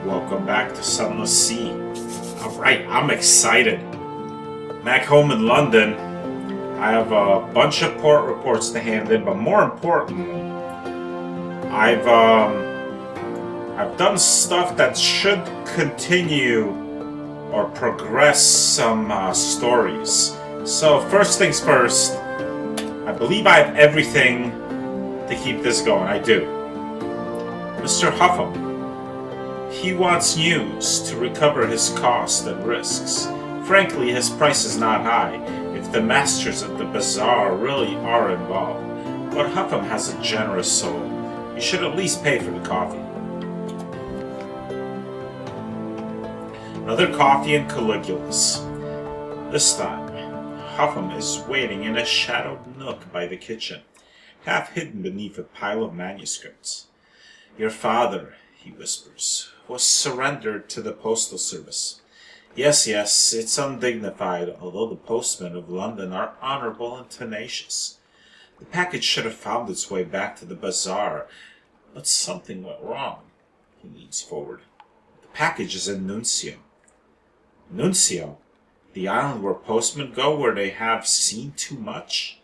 Welcome back to Sunless Sea. Alright, I'm excited. Back home in London, I have a bunch of port reports to hand in, but more importantly, I've I've done stuff that should continue or progress some stories. So first things first, I believe I have everything to keep this going. I do. Mr. Huffam. He wants news to recover his costs and risks. Frankly, his price is not high if the masters of the bazaar really are involved. But Huffam has a generous soul. You should at least pay for the coffee. Another coffee and Caligula's. This time, Huffam is waiting in a shadowed nook by the kitchen, half hidden beneath a pile of manuscripts. Your father, he whispers, was surrendered to the postal service. Yes, it's undignified, although the postmen of London are honourable and tenacious. The package should have found its way back to the bazaar, but something went wrong. He leans forward. The package is in Nuncio. Nuncio? The island where postmen go where they have seen too much?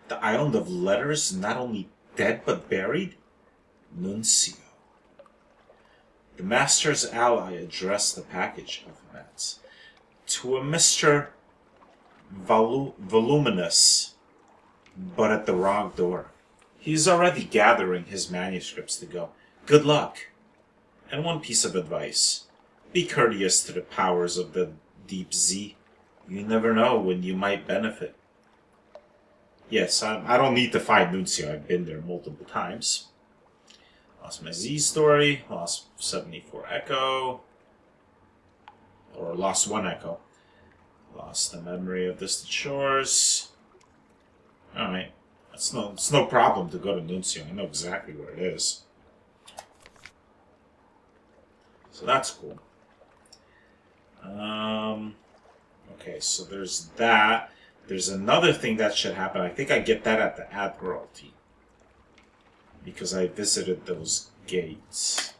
The island of letters, not only dead but buried? Nuncio. The master's ally addressed the package, Huffam adds, to a Mr. Voluminous, but at the wrong door. He's already gathering his manuscripts to go. Good luck. And one piece of advice. Be courteous to the powers of the deep sea. You never know when you might benefit. Yes, I don't need to find Nuncio. I've been there multiple times. Lost my Z story, lost 74 Echo, or lost 1 Echo. Lost the memory of distant shores. Alright, it's no problem to go to Nuncio. I know exactly where it is. So that's cool. Okay, so there's that. There's another thing that should happen. I think I get that at the Admiralty, because I visited those gates.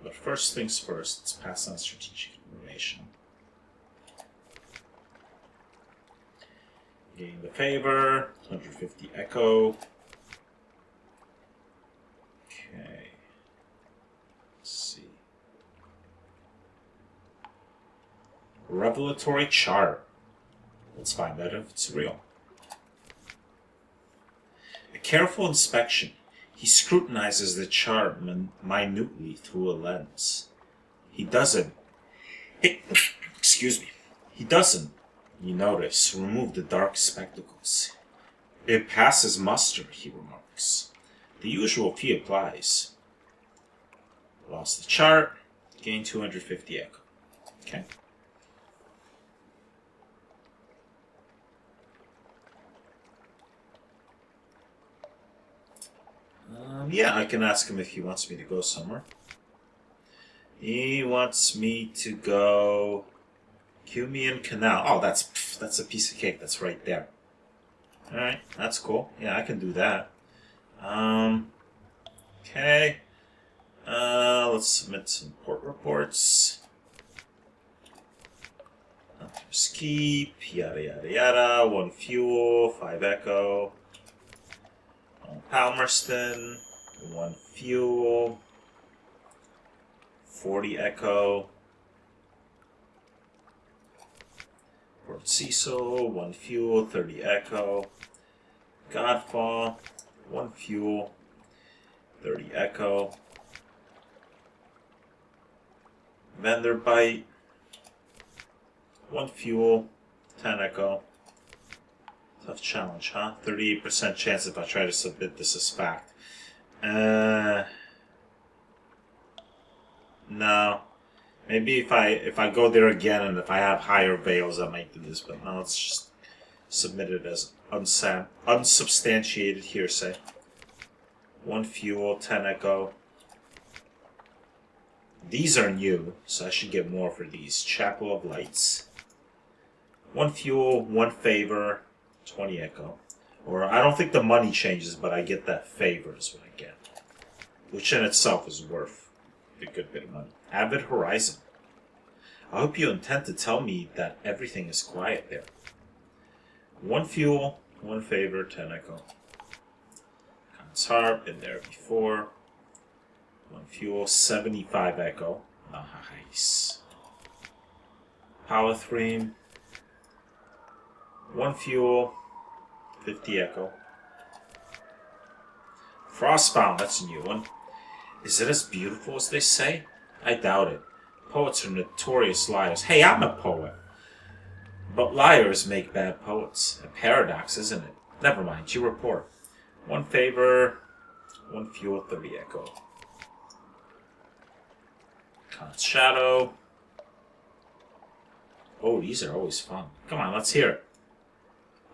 But first things first, let's pass on strategic information. Gain the favor, 150 Echo. Okay. Let's see. Revelatory chart. Let's find out if it's real. A careful inspection. He scrutinizes the chart minutely through a lens. He doesn't, you notice, remove the dark spectacles. It passes muster, he remarks. The usual fee applies. Lost the chart, gain 250 Echo. Okay. Yeah, I can ask him if he wants me to go somewhere. He wants me to go Cumian Canal. Oh, that's a piece of cake. That's right there. Alright, that's cool. Yeah, I can do that. Okay. Let's submit some port reports. Hunter's Keep, yada yada yada. 1 fuel, 5 Echo. Palmerston, 1 fuel, 40 Echo. Port Cecil, 1 fuel, 30 Echo. Godfall, 1 fuel, 30 Echo. Vanderbite, 1 fuel, 10 Echo. Tough challenge, huh? 38% chance if I try to submit this as fact. No. Maybe if I go there again and if I have higher veils, I might do this. But no, let's just submit it as unsubstantiated hearsay. 1 fuel, 10 Echo. These are new, so I should get more for these. Chapel of Lights. 1 fuel, 1 favor. 20 Echo. Or I don't think the money changes, but I get that favor is what I get. which in itself is worth a good bit of money. Avid Horizon. I hope you intend to tell me that everything is quiet there. 1 fuel, 1 favor, 10 echo. Khan's Harp, been there before. 1 fuel, 75 echo. Nice. Polythreme. 1 fuel, 50 echo. Frostbound, that's a new one. Is it as beautiful as they say? I doubt it. Poets are notorious liars. Hey, I'm a poet. But liars make bad poets. A paradox, isn't it? Never mind, you report. 1 favor, 1 fuel, 30 echo. Khan's Shadow. Oh, these are always fun. Come on, let's hear it.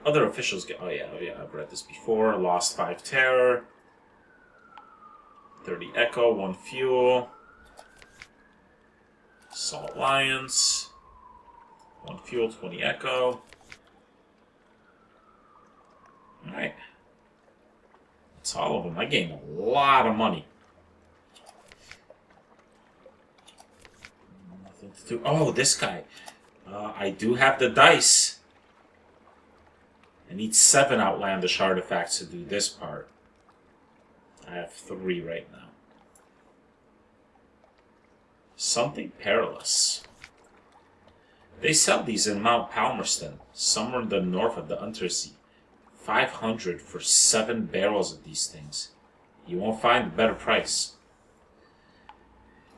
Other officials get... Oh, yeah, I've read this before. Lost 5 Terror. 30 echo, 1 fuel. Salt Alliance. 1 fuel, 20 echo. Alright. That's all of them. I gained a lot of money. Nothing to do. Oh, this guy. I do have the dice. I need 7 outlandish artifacts to do this part. I have 3 right now. Something perilous. They sell these in Mount Palmerston, somewhere in the north of the Unterzee. 500 for 7 barrels of these things. You won't find a better price.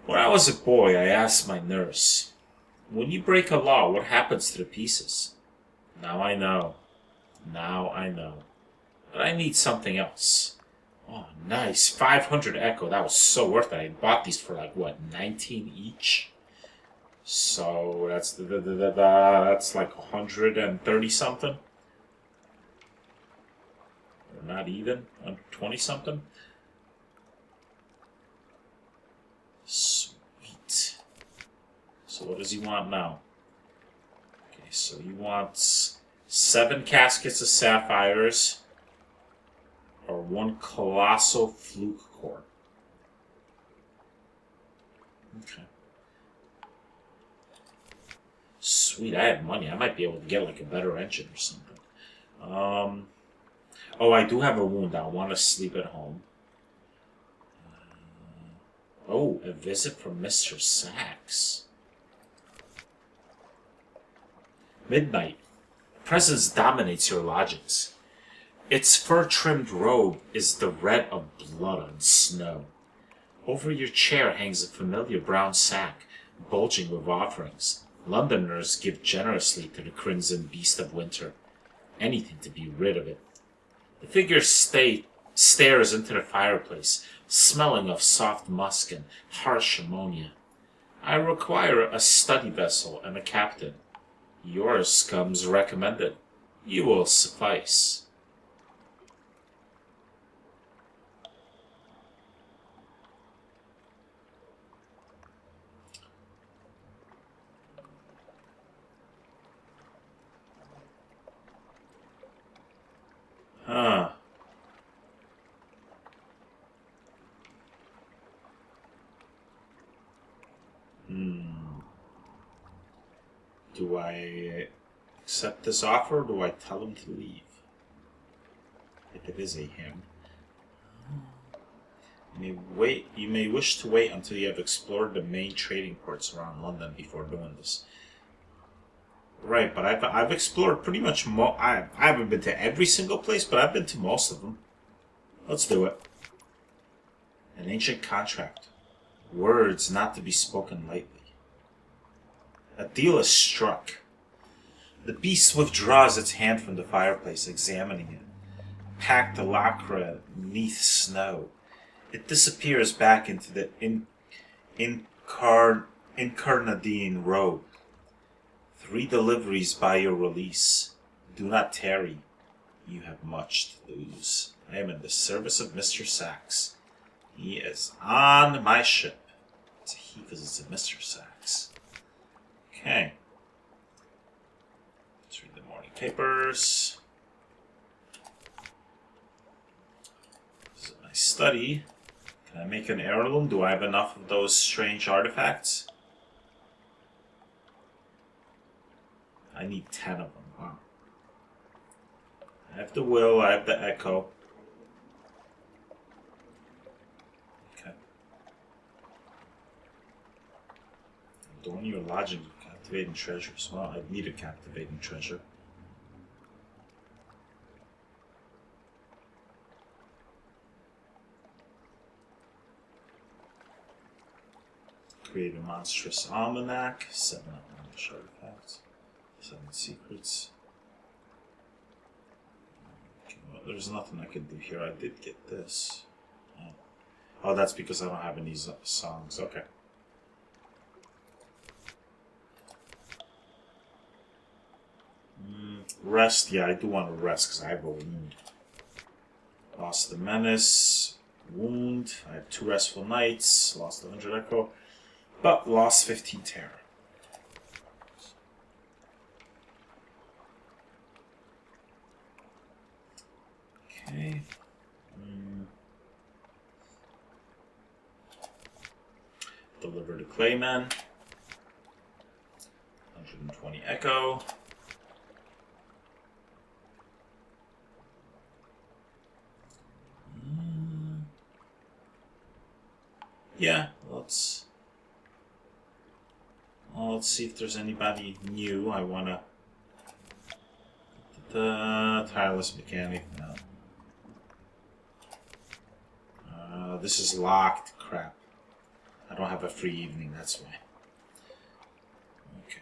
When I was a boy, I asked my nurse, when you break a law, what happens to the pieces? Now I know. Now I know. But I need something else. Oh, nice. 500 echo. That was so worth it. I bought these for like, what, 19 each? So that's that's like 130 something. Or not even. 20 something. Sweet. So what does he want now? Okay, so he wants 7 caskets of sapphires or 1 colossal fluke core. Okay. Sweet, I have money. I might be able to get like a better engine or something. Oh, I do have a wound. I want to sleep at home. Oh, a visit from Mr. Sachs. Midnight. Presence dominates your lodgings. Its fur-trimmed robe is the red of blood on snow. Over your chair hangs a familiar brown sack, bulging with offerings. Londoners give generously to the crimson beast of winter. Anything to be rid of it. The figure stares into the fireplace, smelling of soft musk and harsh ammonia. I require a study vessel and a captain. Yours comes recommended. You will suffice. Huh. Do I accept this offer or do I tell him to leave? If it is a him. You may wish to wait until you have explored the main trading ports around London before doing this. Right, but I've explored pretty much I haven't been to every single place, but I've been to most of them. Let's do it. An ancient contract. Words not to be spoken lightly. A deal is struck. The beast withdraws its hand from the fireplace, examining it. Packed the lacquer neath snow. It disappears back into the incarnadine robe. 3 deliveries by your release. Do not tarry. You have much to lose. I am in the service of Mr. Sachs. He is on my ship. It's a he because it's a Mr. Sachs. Okay. Let's read the morning papers. This is my study. Can Can I make an heirloom? Do I have enough of those strange artifacts? I need 10 of them. Wow. I have the will, I have the echo. Okay. Adorn your lodging with captivating treasures. Well, I need a captivating treasure. Create a monstrous almanac. 7 outlandish artifacts. 7 secrets. Okay, well, there's nothing I can do here. I did get this. Oh, that's because I don't have any songs. Okay. Rest. Yeah, I do want to rest because I have a wound. Lost the menace. Wound. I have 2 restful nights. Lost 100 echo. But lost 15 terror. Okay. Deliver to Clayman. 120 echo. Yeah, let's see if there's anybody new. I wanna the tireless mechanic. No. This is locked. Crap. I don't have a free evening. That's why. Okay,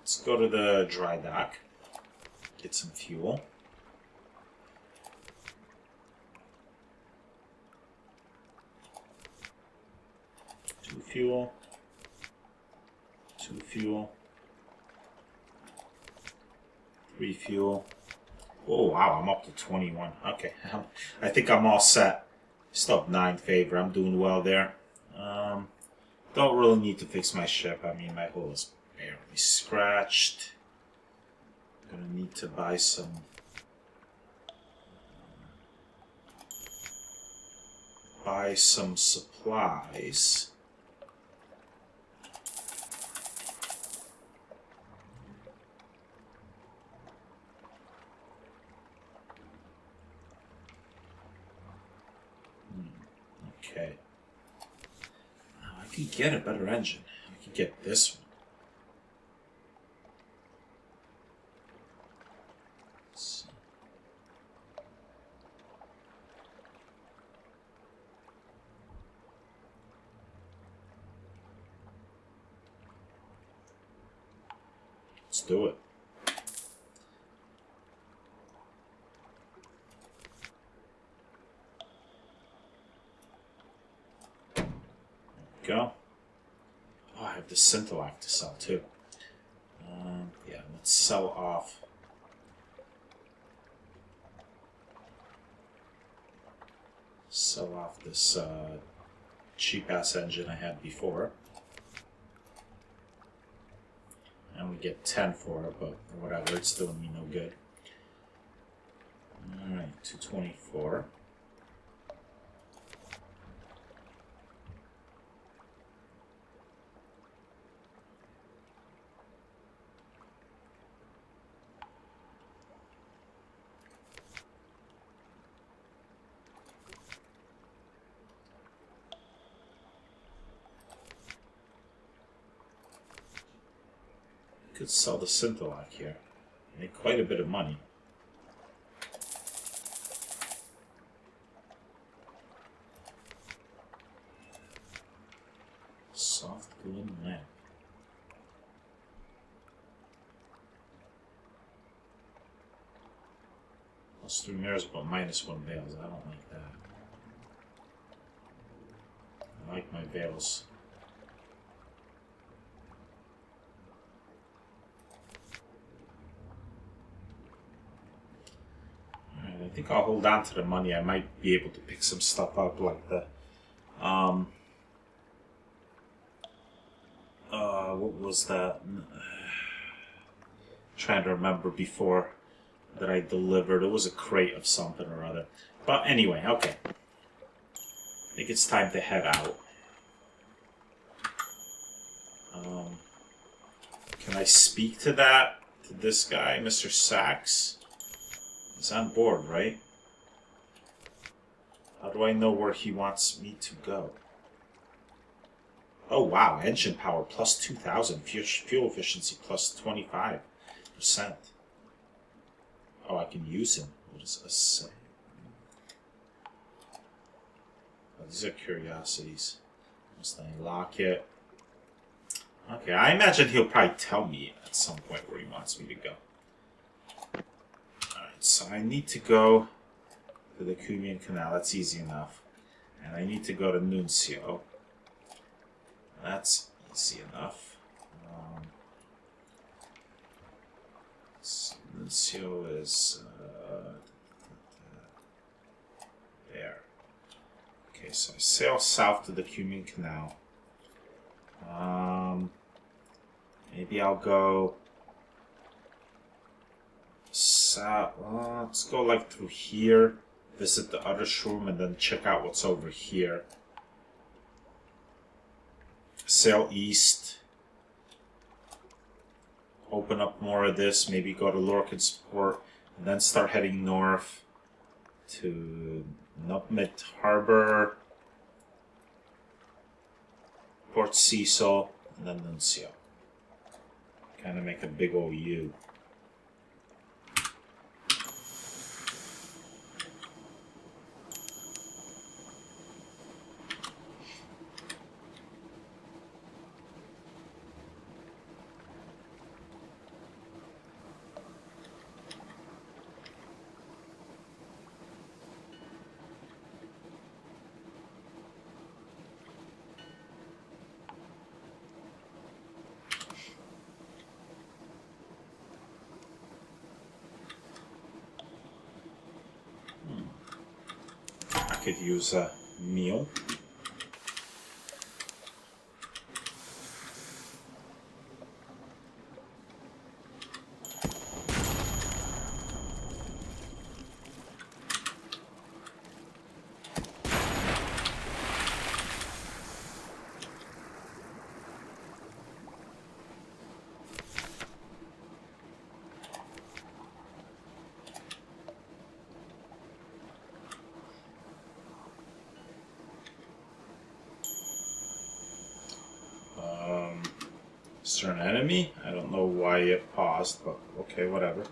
let's go to the dry dock. Get some fuel. Two fuel. 2 fuel. 3 fuel. Oh wow, I'm up to 21. Okay, I think I'm all set. Still have 9 favor. I'm doing well there. Don't really need to fix my ship. I mean, my hull is barely scratched. Gonna need to buy some supplies. Okay. Now I could get a better engine. I could get this one. Let's do it. Go. Oh, I have the Scintillac to sell too. Yeah, let's sell off. Sell off this cheap ass engine I had before. And we get 10 for it, but whatever, it's doing me no good. Alright, 224. Could sell the Scintillac here. Make quite a bit of money. Soft glowing lamp. +3 mirrors, but -1 veils. I don't like that. I like my veils. I think I'll hold on to the money. I might be able to pick some stuff up like the what was that? Trying to remember before that I delivered. It was a crate of something or other. But anyway, okay. I think it's time to head out. Can I speak to that? To this guy, Mr. Sachs? He's on board, right? How do I know where he wants me to go? Oh wow, engine power plus 2,000, fuel efficiency plus 25%. Oh, I can use him. What does this say? Oh, these are curiosities. Must I lock it? Okay, I imagine he'll probably tell me at some point where he wants me to go. Alright, so I need to go to the Cumian Canal. That's easy enough. And I need to go to Nuncio. That's easy enough. Nuncio is there. Okay, so I sail south to the Cumian Canal. Maybe I'll go south. Let's go like through here, visit the other shroom, and then check out what's over here. Sail east. Open up more of this. Maybe go to Lorcan's Port, and then start heading north to Nutmeg Harbor, Port Cecil, and then Nuncio. Kind of make a big old U. Could use a meal. Is there an enemy? I don't know why it paused, but okay, whatever.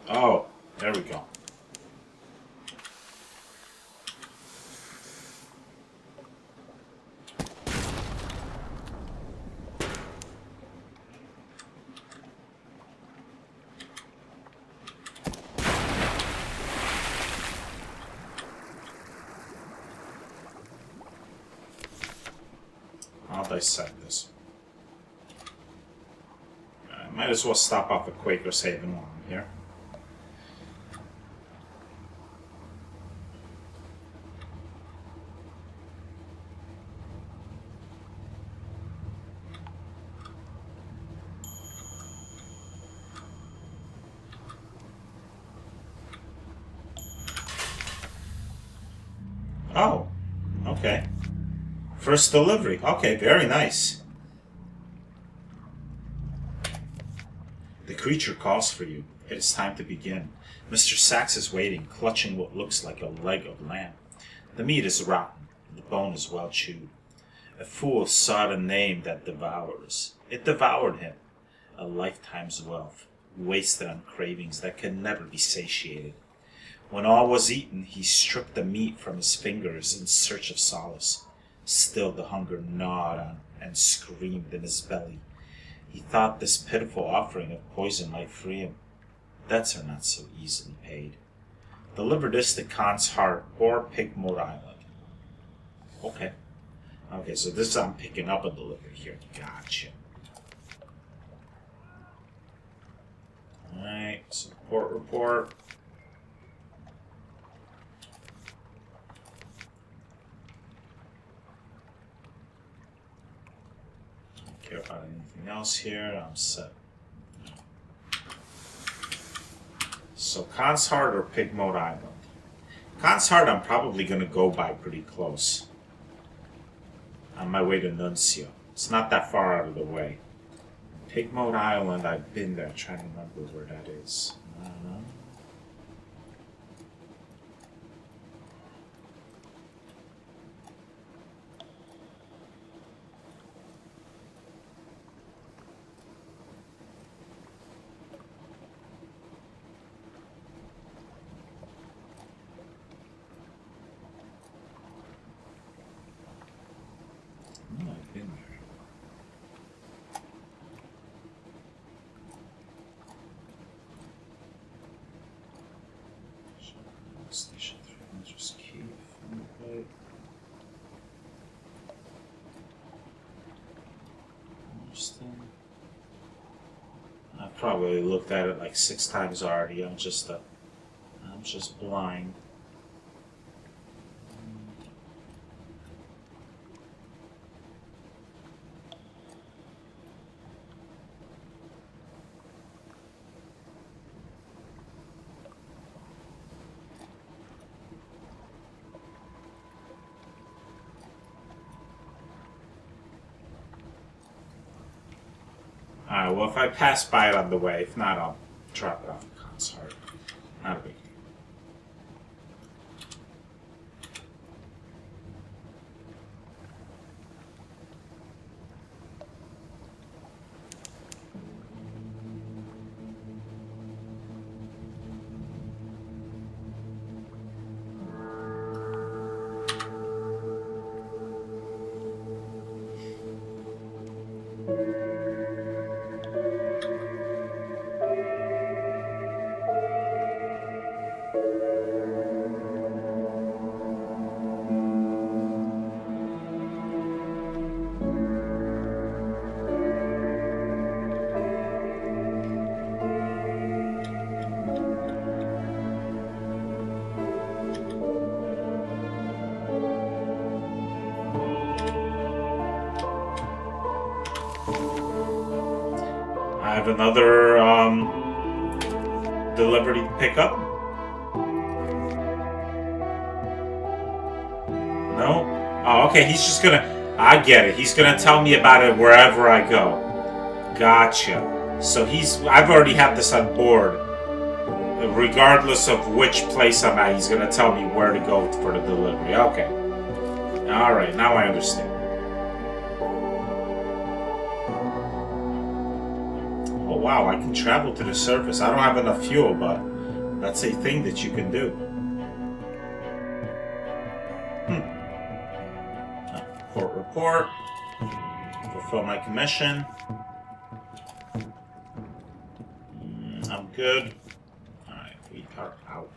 Oh, there we go. I'll dissect this. I might as well stop off at Quaker's Haven while I'm here. Oh, okay. First delivery. Okay, very nice. The creature calls for you. It is time to begin. Mr. Sachs is waiting, clutching what looks like a leg of lamb. The meat is rotten. The bone is well chewed. A fool sought a name that devours. It devoured him. A lifetime's wealth, wasted on cravings that can never be satiated. When all was eaten, he stripped the meat from his fingers in search of solace. Still the hunger gnawed on and screamed in his belly. He thought this pitiful offering of poison might free him. Debts are not so easily paid. Deliver this to Khan's Heart or Pigmoor Island. Okay. Okay, so this I'm picking up a delivery here. Gotcha. Alright, support report. Care about anything else here? I'm set. So Khan's Heart or Pigmoor Island? Consart I'm probably gonna go by pretty close. On my way to Nuncio. It's not that far out of the way. Pigmode Island, I've been there. I'm trying to remember where that is. I've been there. Station 3, just keep right. I've probably looked at it like 6 times already. I'm just blind. Alright, well, if I pass by it on the way, if not, I'll drop it off the Consart. Not a big deal. I have another delivery to pick up. No? Oh, okay, he's just gonna... I get it. He's gonna tell me about it wherever I go. Gotcha. So I've already had this on board. Regardless of which place I'm at, he's gonna tell me where to go for the delivery. Okay. Alright, now I understand. Wow, I can travel to the surface. I don't have enough fuel, but that's a thing that you can do. Port report. Fulfill my commission. I'm good. Alright, we are out.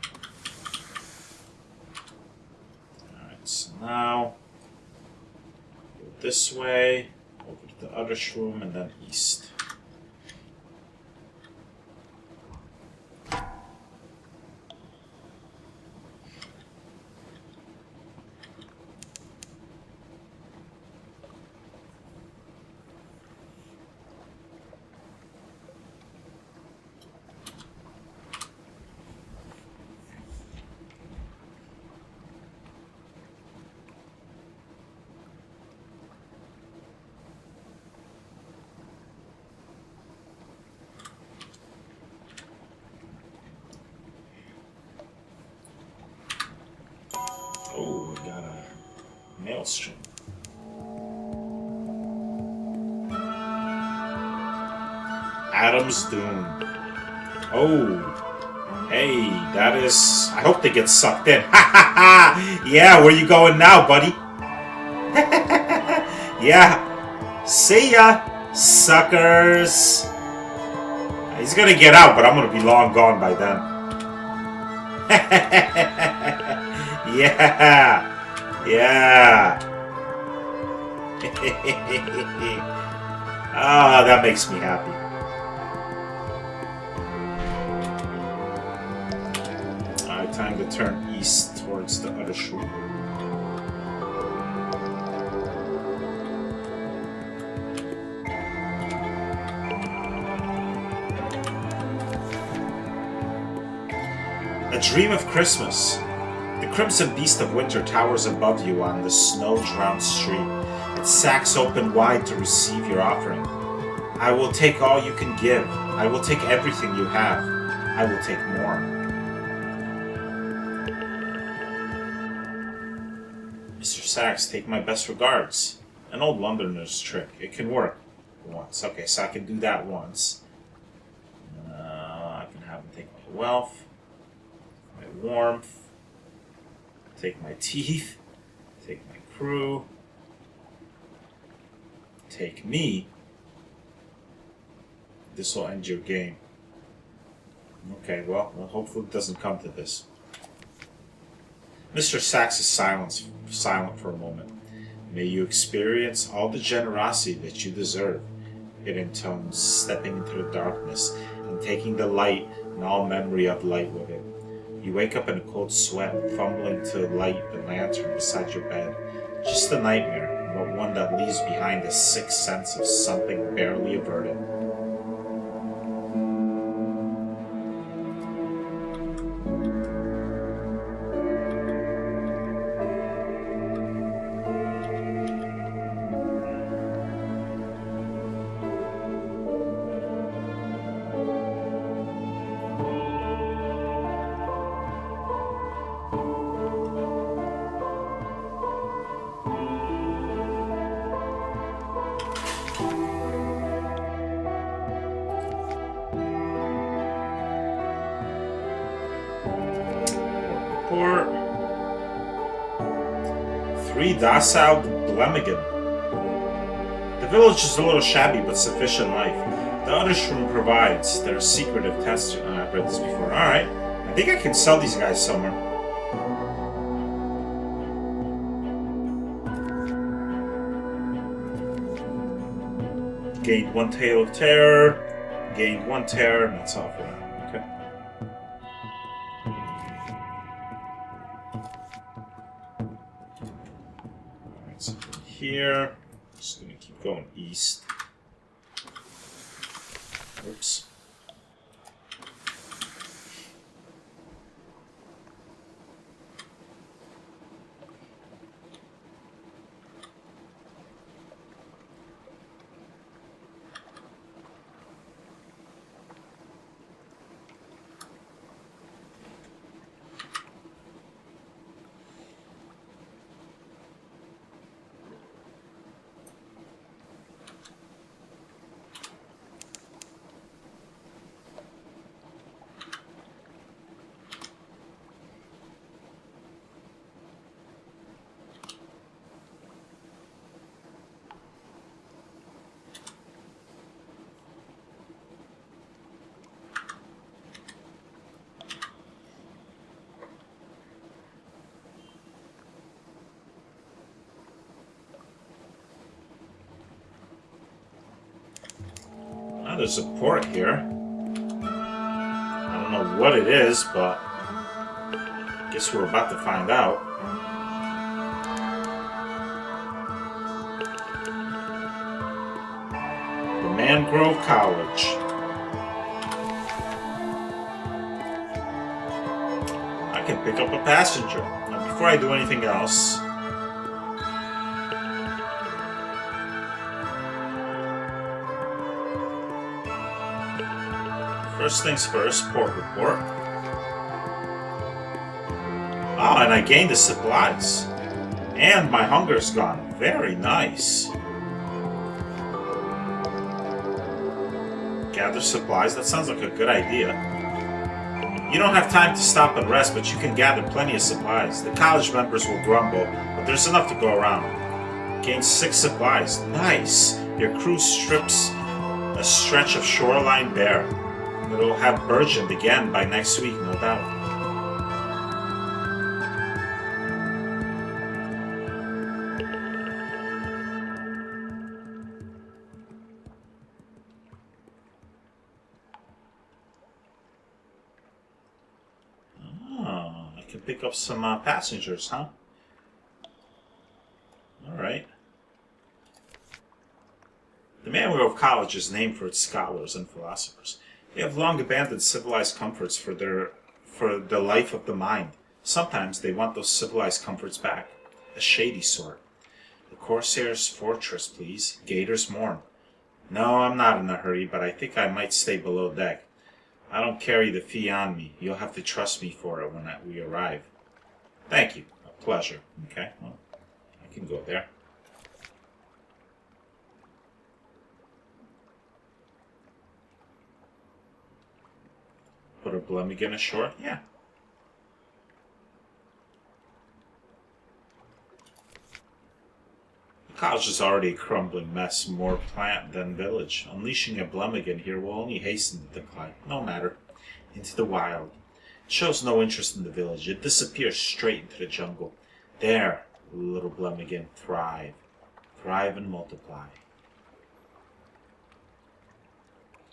Alright, so now go this way, over to the other shroom, and then east. Oh, we got a maelstrom. Adam's Doom. Oh. Hey, that is... I hope they get sucked in. Ha ha ha! Yeah, where you going now, buddy? Yeah. See ya, suckers. He's gonna get out, but I'm gonna be long gone by then. Yeah. Yeah. Ah, that makes me happy. Alright, time to turn east towards the other shore. A Dream of Christmas. The crimson beast of winter towers above you on the snow-drowned street. Its sacks open wide to receive your offering. I will take all you can give. I will take everything you have. I will take more. Mr. Sachs, take my best regards. An old Londoner's trick. It can work once. Okay, so I can do that once. I can have him take my wealth, my warmth, take my teeth, take my crew, take me. This will end your game. Okay, well, hopefully it doesn't come to this. Mr. Sachs is silent for a moment. May you experience all the generosity that you deserve. It intones, stepping into the darkness and taking the light and all memory of light with it. You wake up in a cold sweat, fumbling to light the lantern beside your bed. Just a nightmare, but one that leaves behind a sick sense of something barely averted. Or 3 docile Blemigan. The village is a little shabby but sufficient life. The other room provides. They're secretive tests. I've read this before. Alright. I think I can sell these guys somewhere. Gained 1 Tale of Terror. Gained 1 Terror, and that's all for now. Okay. Alright, so from here, just gonna keep going east. Oops. There's a port here. I don't know what it is, but I guess we're about to find out. The Mangrove College. I can pick up a passenger. Now, before I do anything else, first things first, port report. Oh, and I gained the supplies. And my hunger's gone. Very nice. Gather supplies, that sounds like a good idea. You don't have time to stop and rest, but you can gather plenty of supplies. The college members will grumble, but there's enough to go around. Gain 6 supplies. Nice. Your crew strips a stretch of shoreline bare. It'll have burgeoned again by next week, no doubt. Oh, I can pick up some passengers, huh? Alright. The Mangrove College is named for its scholars and philosophers. They have long abandoned civilized comforts for the life of the mind. Sometimes they want those civilized comforts back. A shady sort. The Corsair's Fortress, please. Gator's Morn. No, I'm not in a hurry, but I think I might stay below deck. I don't carry the fee on me. You'll have to trust me for it when we arrive. Thank you. A pleasure. Okay, well, I can go there. Put a Blemigan ashore? Yeah. The cottage is already a crumbling mess, more plant than village. Unleashing a Blemigan here will only hasten the decline. No matter. Into the wild. It shows no interest in the village. It disappears straight into the jungle. There, little Blemigan, thrive. Thrive and multiply.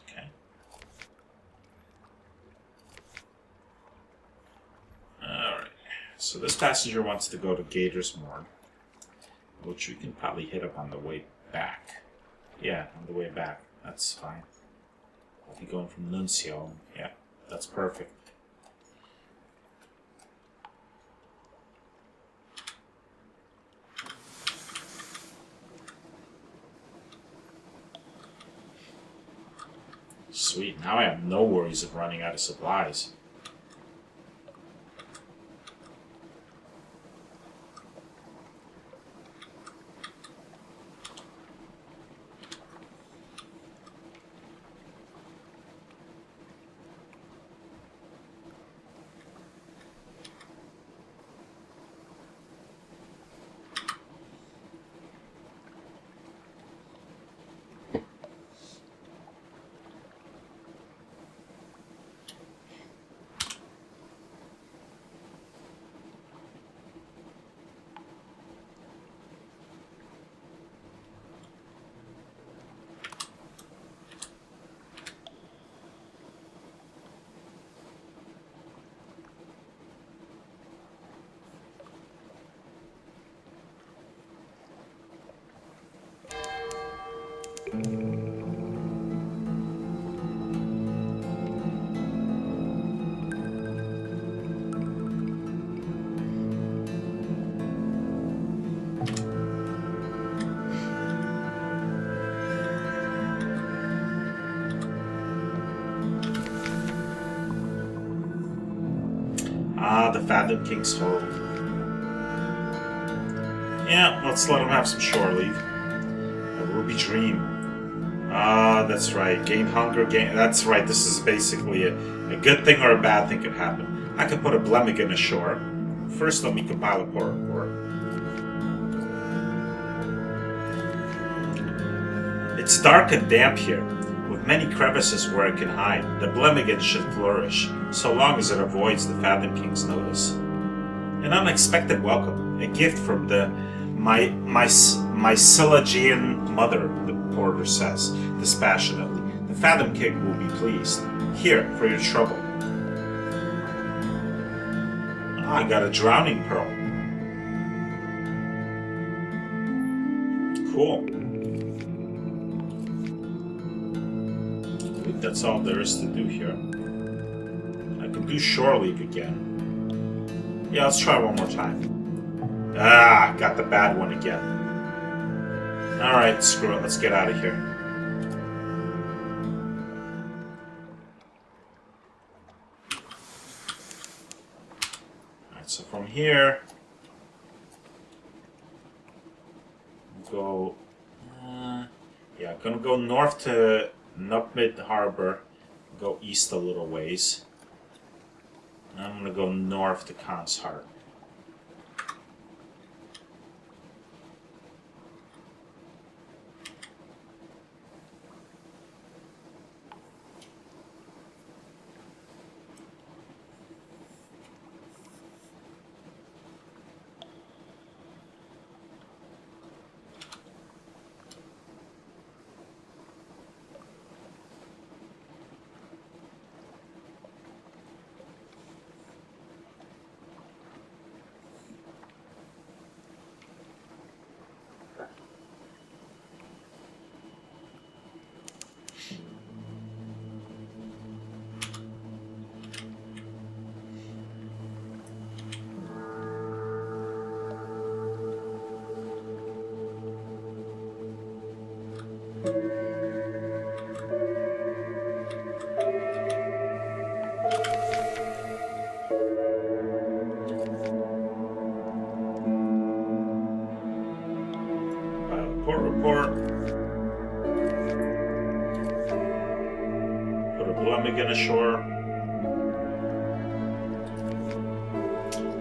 Okay. Alright. So this passenger wants to go to Gator's Morn, which we can probably hit up on the way back. Yeah, on the way back. That's fine. I'll be going from Nuncio. Yeah, that's perfect. Sweet, now I have no worries of running out of supplies. Ah, the Fathom King's Hold. Yeah, let's let him have some shore leave. A Ruby Dream. Ah, that's right. Gain hunger, gain... That's right, this is basically a good thing or a bad thing could happen. I could put a Blemigan ashore. First, let me compile a port report. It's dark and damp here, with many crevices where it can hide. The Blemigan should flourish, so long as it avoids the Fathom King's notice. An unexpected welcome, a gift from my Mycelagian mother, the porter says, dispassionately. The Fathom King will be pleased. Here, for your trouble. Oh, I got a drowning pearl. Cool. I think that's all there is to do here. I can do shore leave again. Yeah, let's try one more time. Ah, got the bad one again. Alright, screw it. Let's get out of here. Alright, so from here, go... yeah, I'm gonna go north to Nupmid Harbor, go east a little ways. And I'm gonna go north to Khan's Heart. Report. Put a Blumigan ashore.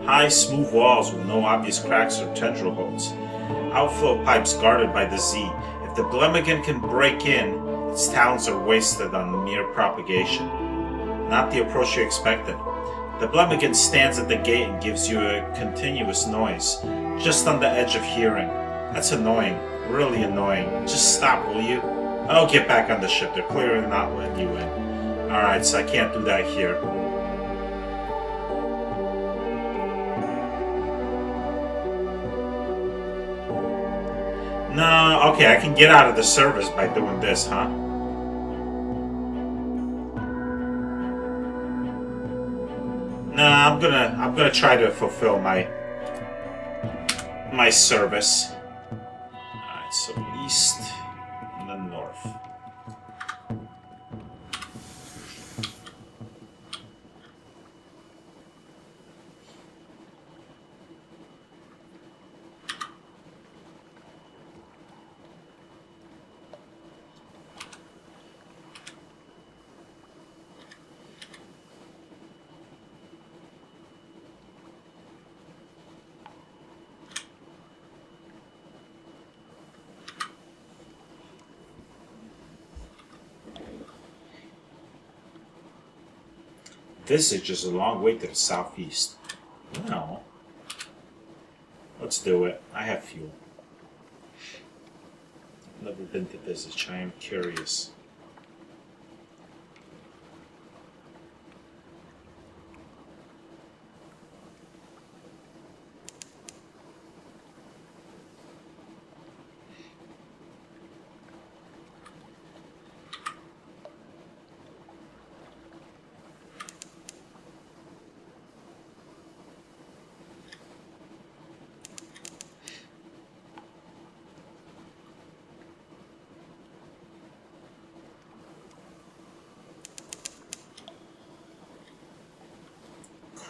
High, smooth walls with no obvious cracks or tendril holes. Outflow pipes guarded by the Z. If the Blumigan can break in, its talents are wasted on mere propagation. Not the approach you expected. The Blumigan stands at the gate and gives you a continuous noise, just on the edge of hearing. That's annoying. Really annoying. Just stop, will you? Oh, get back on the ship. They're clearly not letting you in. Alright, so I can't do that here. No, okay, I can get out of the service by doing this, huh? Nah, I'm gonna try to fulfill my service. Alright, so east and then north. Visage is a long way to the southeast. Well, let's do it. I have fuel. Never been to Visage. I am curious.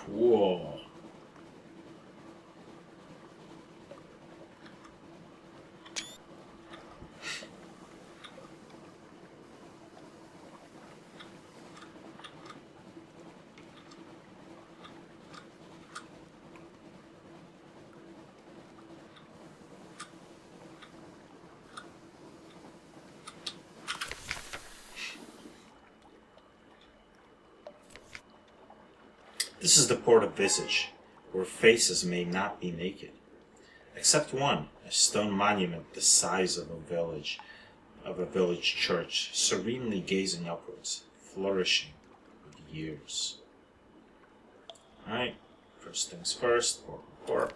Cool. This is the port of Visage, where faces may not be naked. Except one, a stone monument the size of a village church, serenely gazing upwards, flourishing with years. Alright, first things first, port.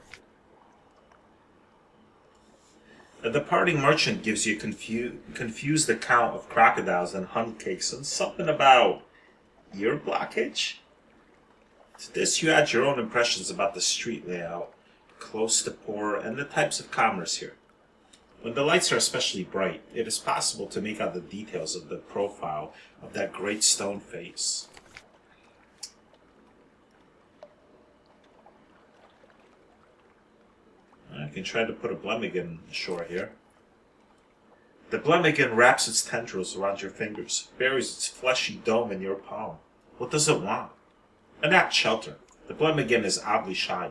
A departing merchant gives you a confused account of crocodiles and hunt cakes and something about ear blockage. To this, you add your own impressions about the street layout, close to poor, and the types of commerce here. When the lights are especially bright, it is possible to make out the details of the profile of that great stone face. I can try to put a Blumigan ashore here. The Blumigan wraps its tendrils around your fingers, buries its fleshy dome in your palm. What does it want? An apt shelter. The Blumigan is oddly shy.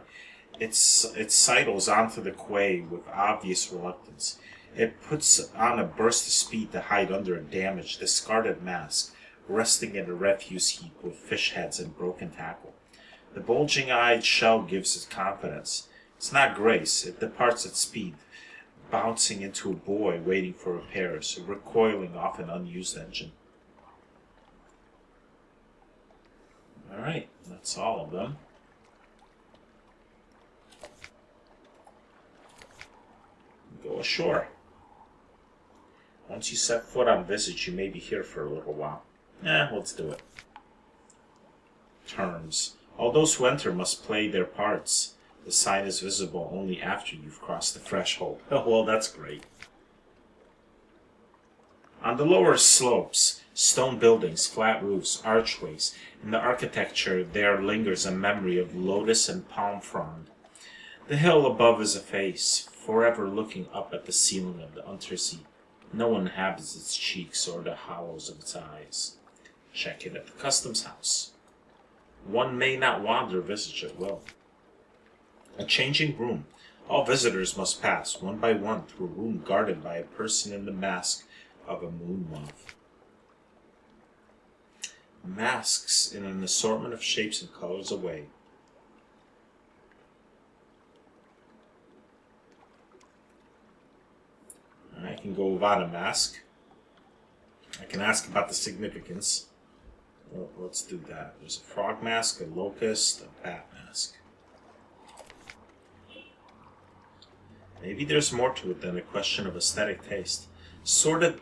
It sidles onto the quay with obvious reluctance. It puts on a burst of speed to hide under a damaged, discarded mask, resting in a refuse heap with fish heads and broken tackle. The bulging-eyed shell gives it confidence. It's not grace. It departs at speed, bouncing into a buoy waiting for repairs, recoiling off an unused engine. Alright, that's all of them. Go ashore. Once you set foot on Visage, you may be here for a little while. Let's do it. Terms. All those who enter must play their parts. The sign is visible only after you've crossed the threshold. Oh, well, that's great. On the lower slopes, stone buildings, flat roofs, archways. In the architecture there lingers a memory of lotus and palm frond. The hill above is a face, forever looking up at the ceiling of the Unterzee. No one inhabits its cheeks or the hollows of its eyes. Check it at the customs house. One may not wander visage at will. A changing room. All visitors must pass, one by one, through a room guarded by a person in the mask of a moon moth. Masks in an assortment of shapes and colors away. I can go without a mask. I can ask about the significance. Well, let's do that. There's a frog mask, a locust, a bat mask. Maybe there's more to it than a question of aesthetic taste. Sordid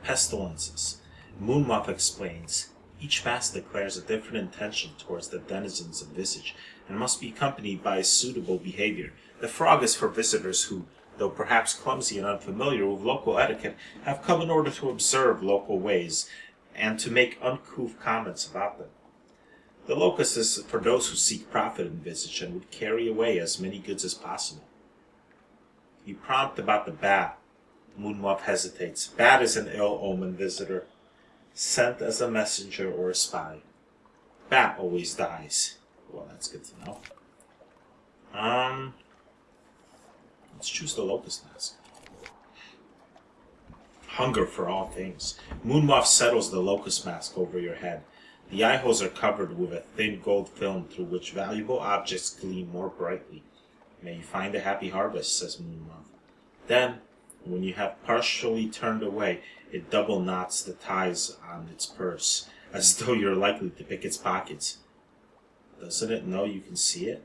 pestilences. Moonmoth explains. Each mask declares a different intention towards the denizens of visage, and must be accompanied by suitable behavior. The frog is for visitors who, though perhaps clumsy and unfamiliar with local etiquette, have come in order to observe local ways, and to make uncouth comments about them. The locust is for those who seek profit in visage, and would carry away as many goods as possible. You prompt about the bat. Moonmoth hesitates. Bat is an ill-omened visitor, sent as a messenger or a spy. Bat always dies. Well, that's good to know. Let's choose the locust mask. Hunger for all things. Moonmoth settles the locust mask over your head. The eye holes are covered with a thin gold film through which valuable objects gleam more brightly. May you find a happy harvest, says Moonmoth. Then, when you have partially turned away, it double knots the ties on its purse, as though you're likely to pick its pockets. Doesn't it know you can see it?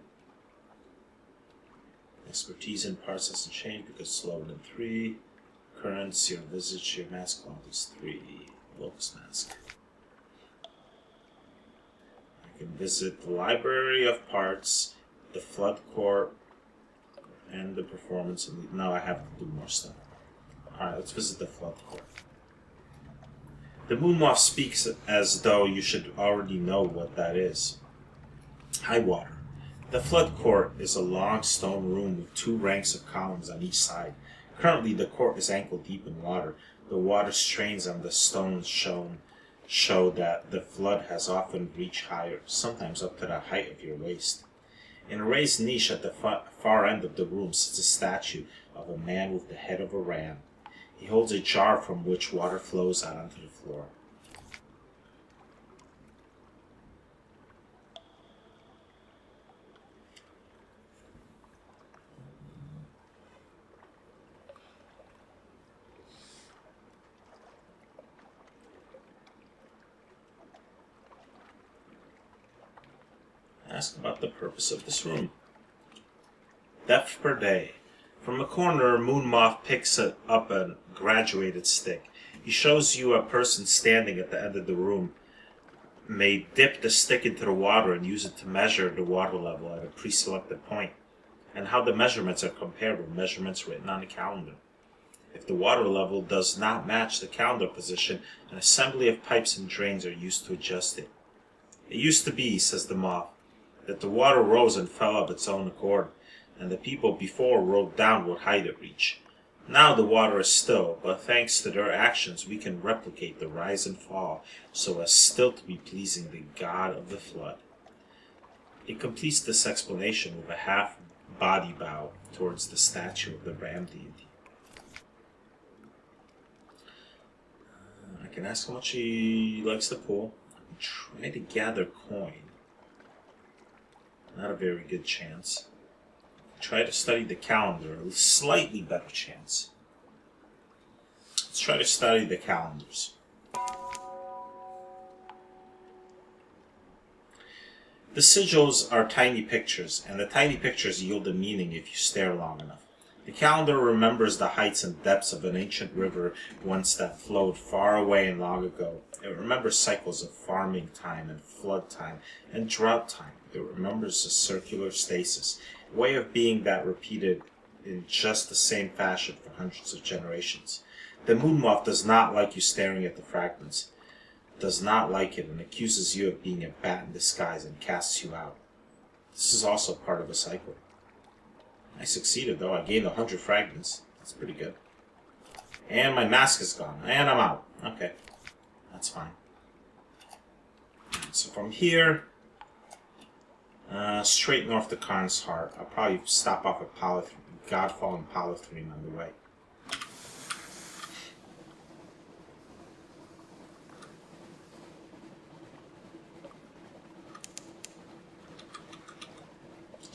Expertise in parts hasn't changed because it's lower than 3. Currents, your visage, your mask quality is 3. Locust mask. I can visit the Library of Parts, the Flood Court, and the performance. Now I have to do more stuff. Alright, let's visit the Flood Court. The Moonmoth speaks as though you should already know what that is. High water. The Flood Court is a long stone room with 2 ranks of columns on each side. Currently the court is ankle deep in water. The water strains on the stones show that the flood has often reached higher, sometimes up to the height of your waist. In a raised niche at the far end of the room sits a statue of a man with the head of a ram. He holds a jar from which water flows out onto the floor. Ask about the purpose of this room. Depth per day. From a corner, Moonmoth picks up a graduated stick. He shows you a person standing at the end of the room may dip the stick into the water and use it to measure the water level at a pre-selected point, and how the measurements are compared with measurements written on a calendar. If the water level does not match the calendar position, an assembly of pipes and drains are used to adjust it. It used to be, says the moth, that the water rose and fell of its own accord, and the people before rode down what height it reached. Now the water is still, but thanks to their actions we can replicate the rise and fall, so as still to be pleasing the god of the flood. It completes this explanation with a half-body bow towards the statue of the ram deity. I can ask how much he likes the pool. I can try to gather coin. Not a very good chance. Try to study the calendar. A slightly better chance. Let's try to study the calendars. The sigils are tiny pictures, and the tiny pictures yield a meaning if you stare long enough. The calendar remembers the heights and depths of an ancient river once that flowed far away and long ago. It remembers cycles of farming time and flood time and drought time. It remembers a circular stasis, a way of being that repeated in just the same fashion for hundreds of generations. The moon moth does not like you staring at the fragments. It does not like it and accuses you of being a bat in disguise and casts you out. This is also part of a cycle. I succeeded though. I gained 100 fragments. That's pretty good. And my mask is gone. And I'm out. Okay. That's fine. So from here, straight north to Khan's Heart. I'll probably stop off at Godfall and Polythrene on the way.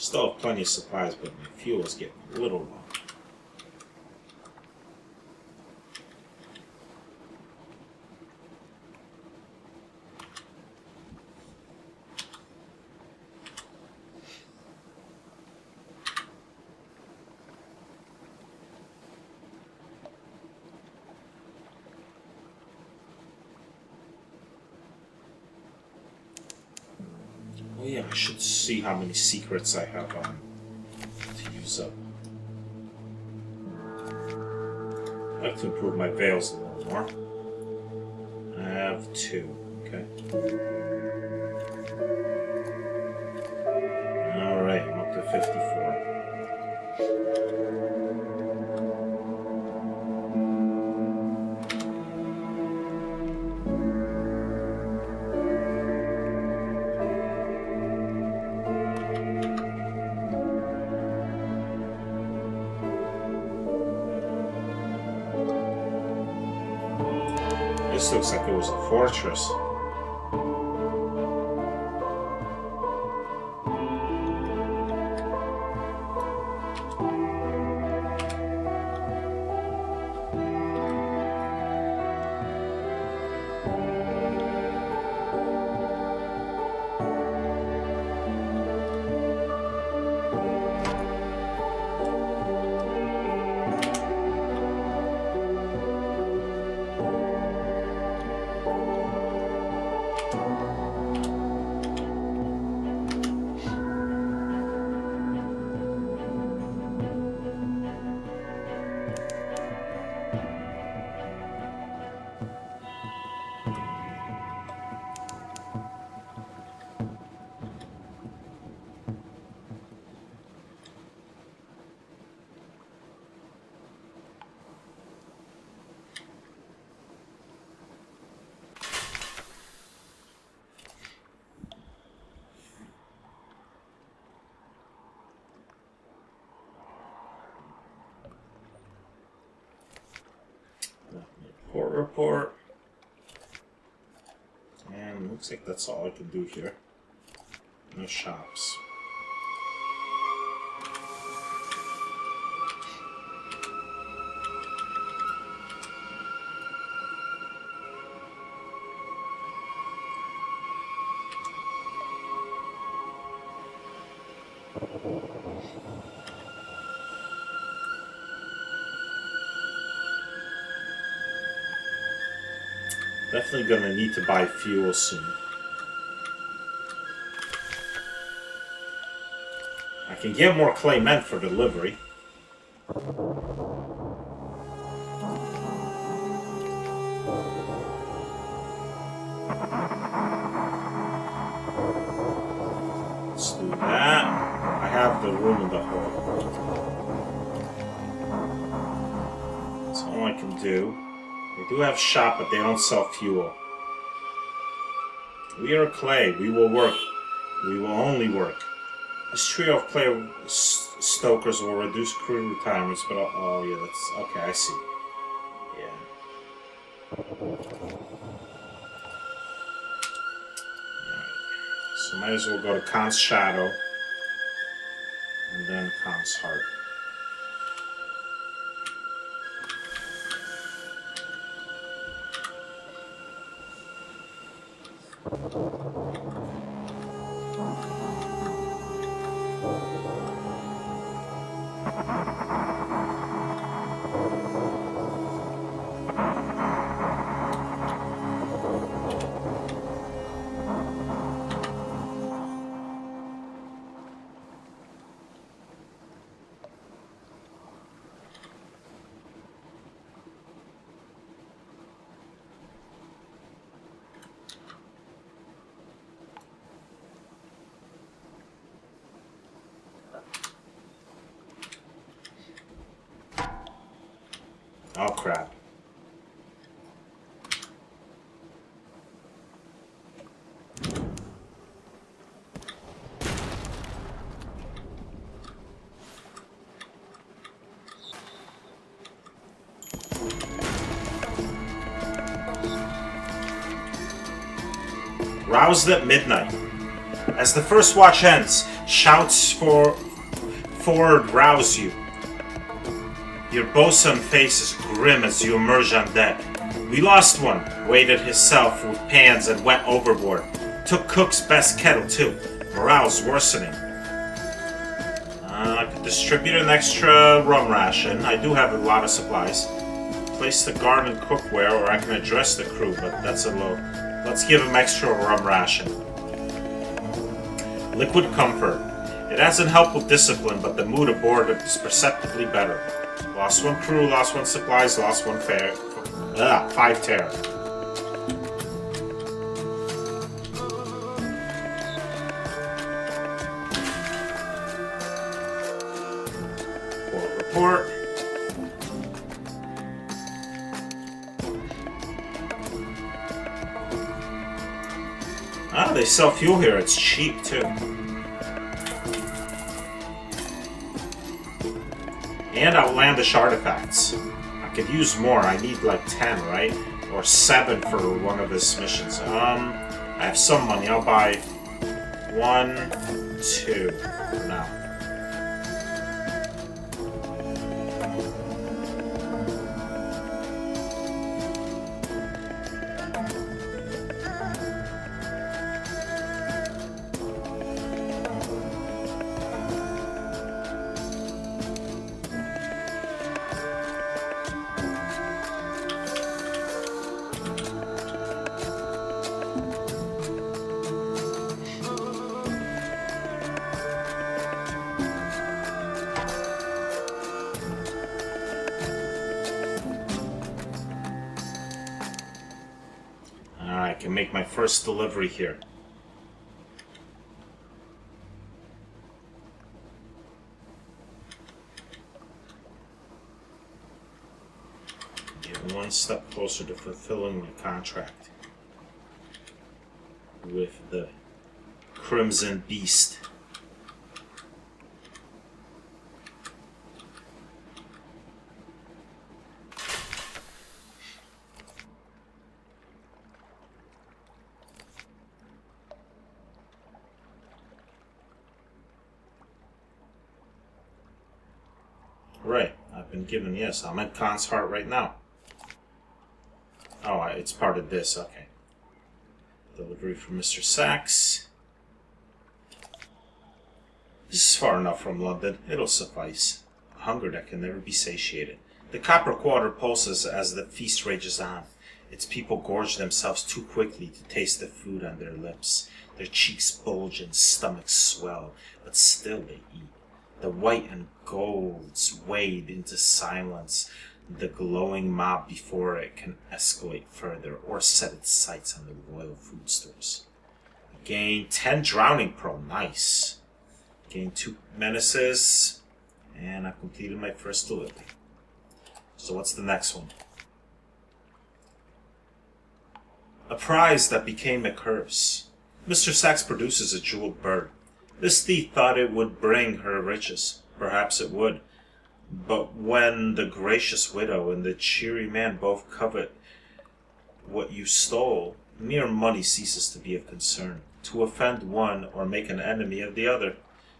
Still have plenty of supplies, but my fuel is getting a little low. Oh yeah, I should see how many secrets I have to use up. I'd like to improve my veils a little more. I have 2, okay. Alright, I'm up to 54. This looks like it was a fortress. Report. And looks like that's all I can do here. No shops. Definitely gonna need to buy fuel soon. I can get more clay meant for delivery. Let's do that. I have the room in the hole. That's all I can do. They do have shop, but they don't sell fuel. We are clay. We will work. We will only work. This trio of clay stokers will reduce crew retirements, but oh yeah, that's okay. I see. Yeah. Alright. So might as well go to Khan's Shadow and then Khan's Heart. Oh, crap. Roused at midnight. As the first watch ends, shouts for Ford rouse you. Your bosun face is grim as you emerge on deck. We lost one, weighted himself with pans and went overboard. Took Cook's best kettle too. Morale's worsening. I could distribute an extra rum ration. I do have a lot of supplies. Place the garden cookware, or I can address the crew, but that's a low. Let's give him extra rum ration. Liquid comfort. It hasn't helped with discipline, but the mood aboard is perceptibly better. Lost one crew, lost one supplies, lost one fare. 5 tear. Report. Ah, they sell fuel here. It's cheap too. And outlandish artifacts. I could use more. I need like 10, right? Or 7 for one of his missions. I have some money. I'll buy 1, 2 for now. I can make my first delivery here. Get one step closer to fulfilling my contract with the Crimson Beast. Right, I've been given, yes, I'm at Khan's Heart right now. Oh, it's part of this, okay. Delivery from Mr. Sachs. This is far enough from London, it'll suffice. A hunger that can never be satiated. The copper quarter pulses as the feast rages on. Its people gorge themselves too quickly to taste the food on their lips. Their cheeks bulge and stomachs swell, but still they eat. The white and golds wade into silence. The glowing mob before it can escalate further or set its sights on the royal food stores. Gain 10 drowning pearl. Nice. Gain 2 menaces. And I've completed my first delivery. So what's the next one? A prize that became a curse. Mr. Sachs produces a jeweled bird. This thief thought it would bring her riches. Perhaps it would. But when the gracious widow and the cheery man both covet what you stole, mere money ceases to be of concern. To offend one or make an enemy of the other,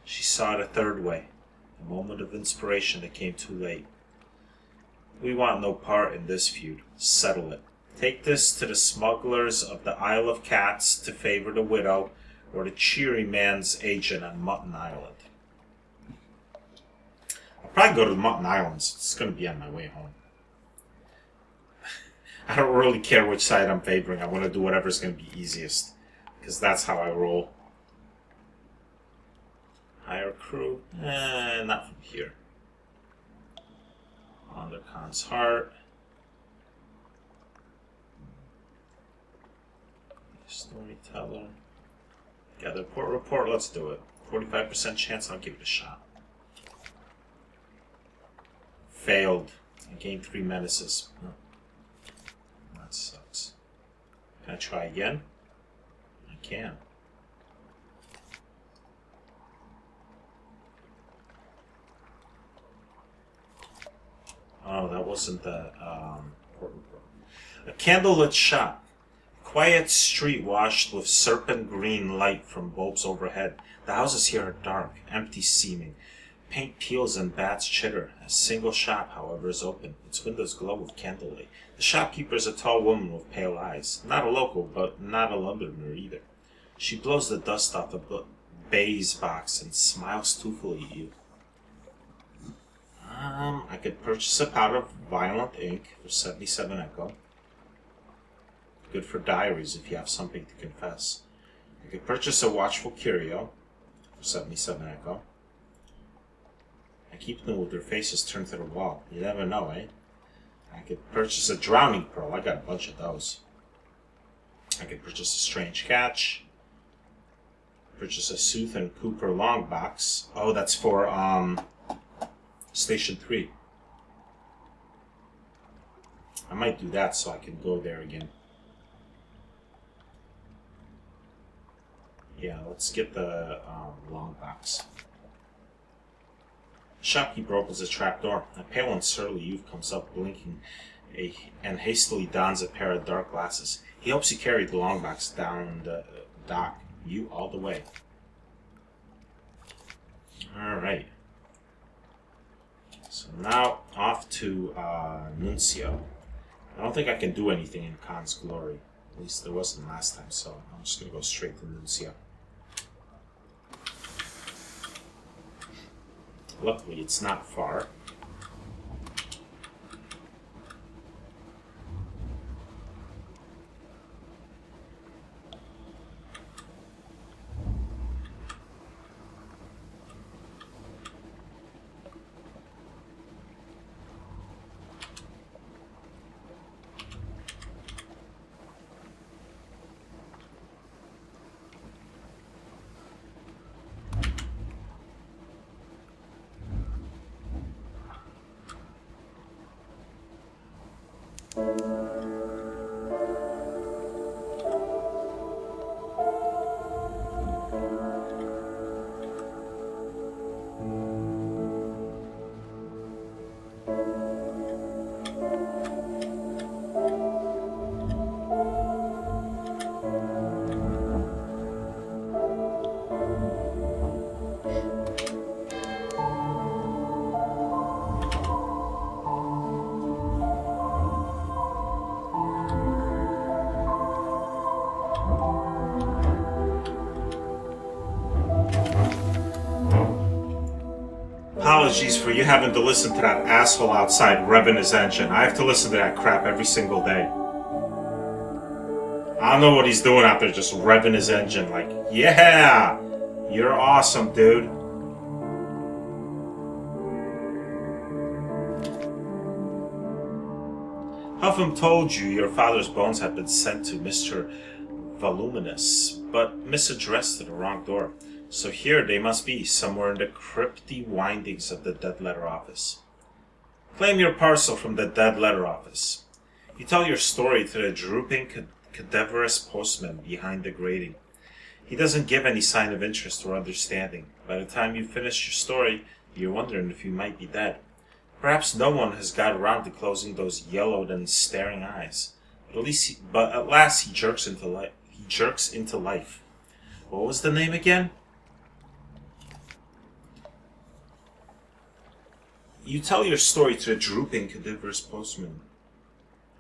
she sought a third way, a moment of inspiration that came too late. We want no part in this feud. Settle it. Take this to the smugglers of the Isle of Cats to favor the widow, or the cheery man's agent on Mutton Island. I'll probably go to the Mutton Islands. It's going to be on my way home. I don't really care which side I'm favoring. I want to do whatever's going to be easiest, because that's how I roll. Hire crew? Not from here. Under Khan's Heart. Storyteller. Gather report, let's do it. 45% chance, I'll give it a shot. Failed. Gain 3 menaces. Oh, that sucks. Can I try again? I can. Oh, that wasn't the important part. A candlelit shop. Quiet street washed with serpent green light from bulbs overhead. The houses here are dark, empty seeming. Paint peels and bats chitter. A single shop, however, is open. Its windows glow with candlelight. The shopkeeper is a tall woman with pale eyes. Not a local, but not a Londoner either. She blows the dust off the baize box and smiles toothfully at you. I could purchase a powder of violent ink for 77 echo. Good for diaries if you have something to confess. I could purchase a watchful curio for 77 echo. I keep them with their faces turned to the wall. You never know, eh? I could purchase a drowning pearl. I got a bunch of those. I could purchase a strange catch. Purchase a Sooth and Cooper long box. Oh, that's for Station 3. I might do that so I can go there again. Yeah, let's get the long box. The shopkeeper opens a trap door. A pale and surly youth comes up, blinking, and hastily dons a pair of dark glasses. He helps you carry the long box down the dock. You all the way. Alright. So now off to Nuncio. I don't think I can do anything in Khan's Glory. At least there wasn't last time, so I'm just going to go straight to Nuncio. Luckily, it's not far. Apologies for you having to listen to that asshole outside revving his engine. I have to listen to that crap every single day. I don't know what he's doing out there, just revving his engine like, yeah, you're awesome, dude. Huffam told you your father's bones had been sent to Mr. Voluminous, but misaddressed to the wrong door. So here they must be, somewhere in the crypty windings of the dead letter office. Claim your parcel from the dead letter office. You tell your story to the drooping, cadaverous postman behind the grating. He doesn't give any sign of interest or understanding. By the time you finish your story, you're wondering if you might be dead. Perhaps no one has got around to closing those yellowed and staring eyes. But at last he jerks into life. What was the name again? You tell your story to a drooping, cadaverous postman.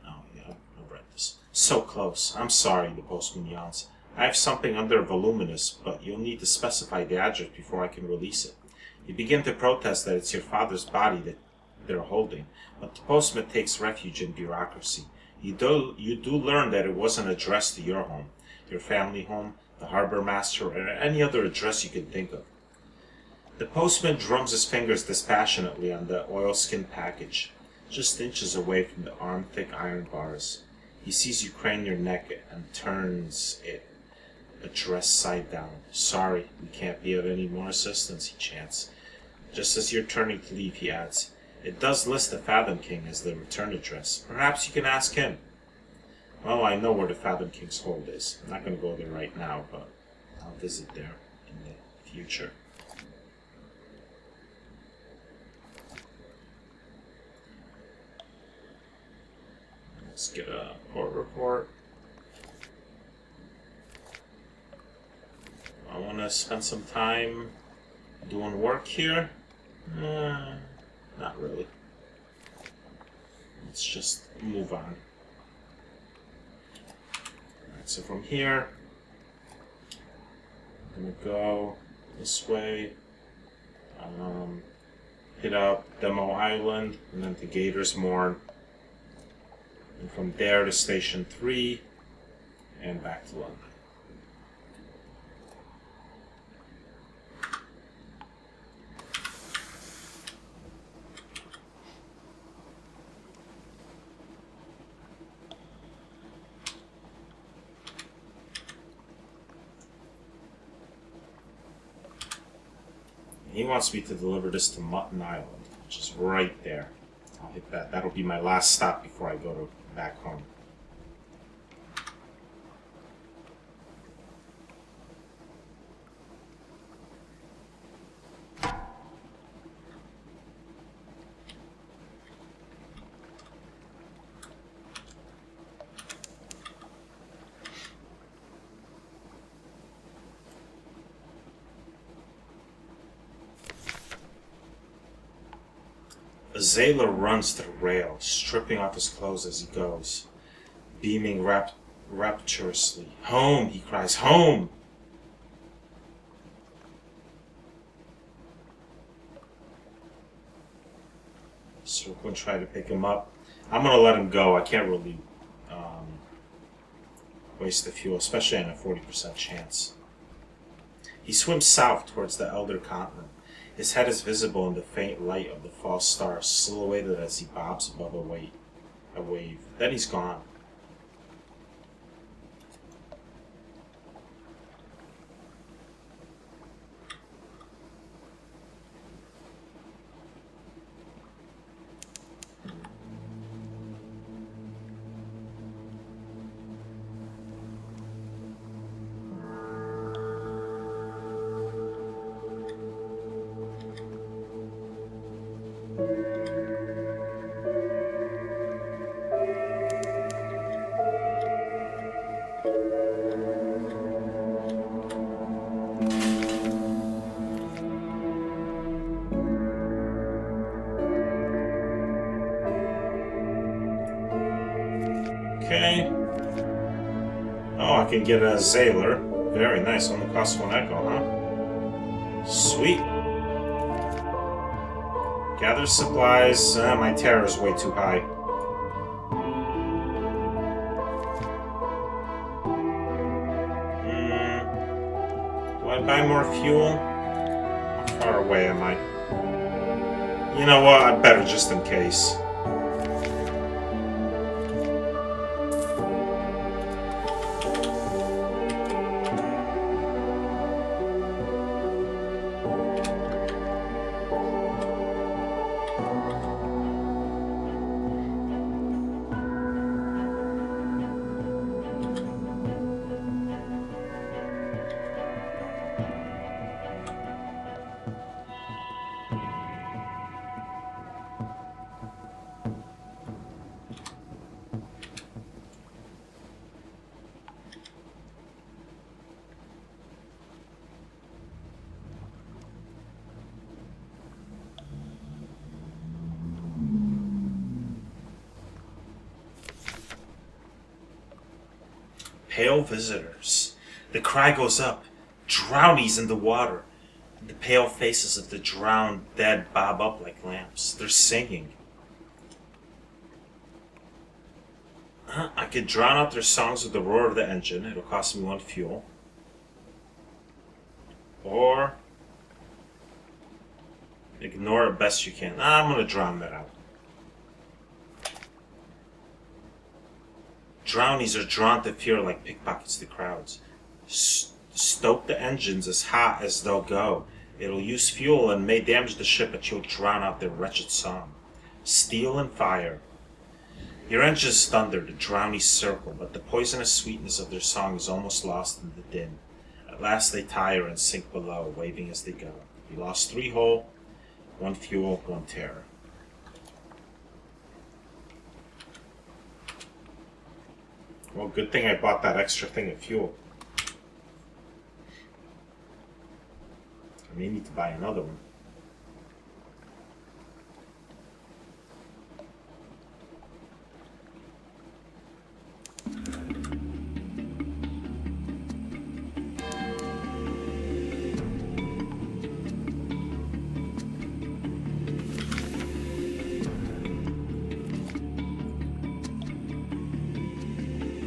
Oh, yeah, I've read this. So close. I'm sorry, the postman yawns. I have something under voluminous, but you'll need to specify the address before I can release it. You begin to protest that it's your father's body that they're holding, but the postman takes refuge in bureaucracy. You do learn that it wasn't addressed to your home, your family home, the harbor master, or any other address you could think of. The postman drums his fingers dispassionately on the oilskin package, just inches away from the arm-thick iron bars. He sees you crane your neck and turns it, address side down. Sorry, we can't be of any more assistance, he chants. Just as you're turning to leave, he adds, It does list the Fathom King as the return address. Perhaps you can ask him. Well, I know where the Fathom King's hold is. I'm not going to go there right now, but I'll visit there in the future. Let's get a port report. I want to spend some time doing work here. Not really. Let's just move on. Alright, so from here, I'm gonna go this way, hit up Demo Island, and then to Gators Morn, and from there to Station 3, and back to London. He wants me to deliver this to Mutton Island, which is right there. I'll hit that. That'll be my last stop before I go back home. A sailor runs to the rail, stripping off his clothes as he goes, beaming rapturously. Home, he cries, home! So we're going to try to pick him up. I'm going to let him go. I can't really waste the fuel, especially on a 40% chance. He swims south towards the Elder Continent. His head is visible in the faint light of the false star, silhouetted as he bobs above a wave. Then he's gone. Okay. Oh, I can get a sailor. Very nice. Only costs 1 echo, huh? Sweet. Gather supplies. My terror is way too high. Do I buy more fuel? How far away am I? You know what? I better just in case. Pale visitors. The cry goes up. Drownies in the water. The pale faces of the drowned dead bob up like lamps. They're singing. I could drown out their songs with the roar of the engine. It'll cost me 1 fuel. Or ignore it best you can. I'm going to drown that out. Drownies are drawn to fear like pickpockets to crowds. Stoke the engines as hot as they'll go. It'll use fuel and may damage the ship, but you'll drown out their wretched song. steel and fire. Your engines thunder the drowny circle, but the poisonous sweetness of their song is almost lost in the din. At last they tire and sink below, waving as they go. You lost 3 hull, 1 fuel, 1 terror. Well, good thing I bought that extra thing of fuel. I may need to buy another one.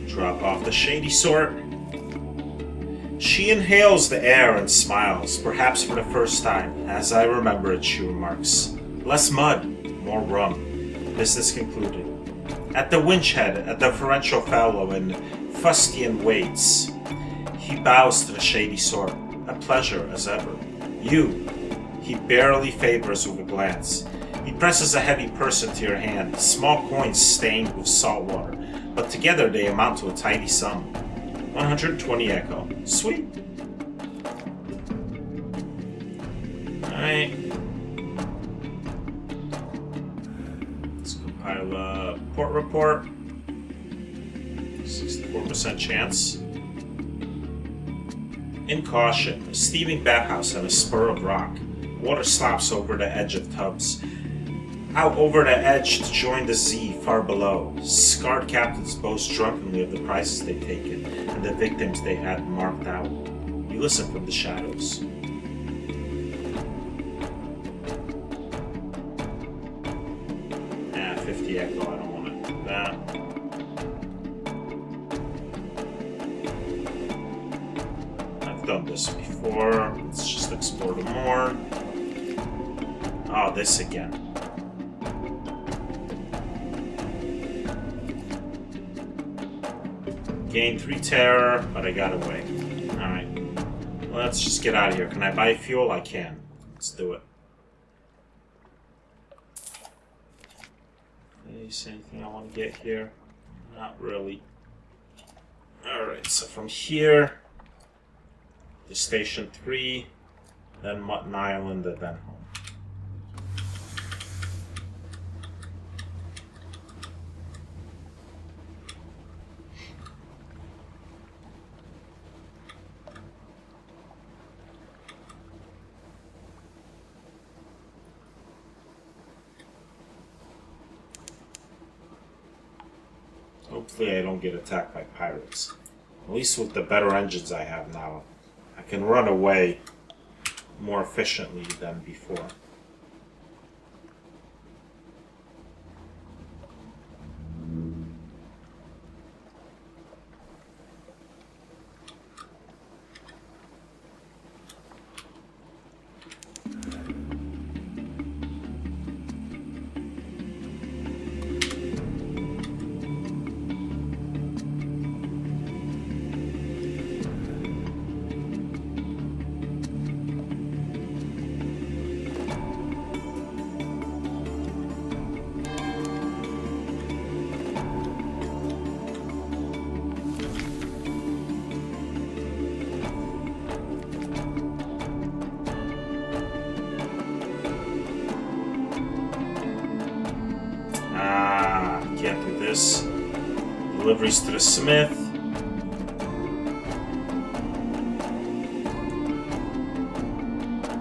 Drop off the shady sort. She inhales the air and smiles, perhaps for the first time. As I remember it, she remarks. Less mud, more rum. Business concluded. At the winch head, a deferential fellow in fustian waits. He bows to the shady sort. A pleasure, as ever. You, he barely favors with a glance. He presses a heavy purse into your hand, small coins stained with salt water. But together they amount to a tidy sum. 120 echo. Sweet. Alright. Let's compile a port report. 64% chance. In caution, a steaming bathhouse on a spur of rock. Water slops over the edge of tubs. Out over the edge to join the Z far below. Scarred captains boast drunkenly of the prizes they've taken and the victims they had marked out. You listen from the shadows. 50 echo, I don't want to do that. I've done this before. Let's just explore them more. Oh, this again. Gained 3 terror, but I got away. Alright. Let's just get out of here. Can I buy fuel? I can. Let's do it. Is anything I want to get here? Not really. Alright, so from here to Station 3, then Mutton Island, and then home. Hopefully I don't get attacked by pirates. At least with the better engines I have now, I can run away more efficiently than before. Can't do this. Deliveries to the smith.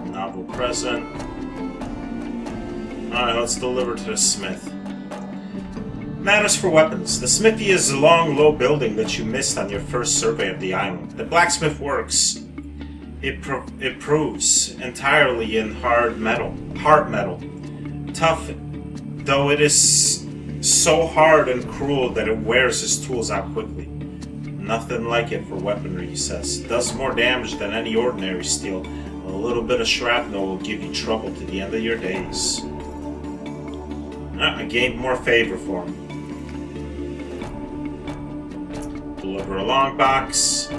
Novel present. Alright, let's deliver to the smith. Matters for weapons. The smithy is a long, low building that you missed on your first survey of the island. The blacksmith works. It proves entirely in heart metal. Tough, though it is so hard and cruel that it wears his tools out quickly. Nothing like it for weaponry, he says. Does more damage than any ordinary steel. A little bit of shrapnel will give you trouble to the end of your days. I gained more favor for him. Deliver a long box.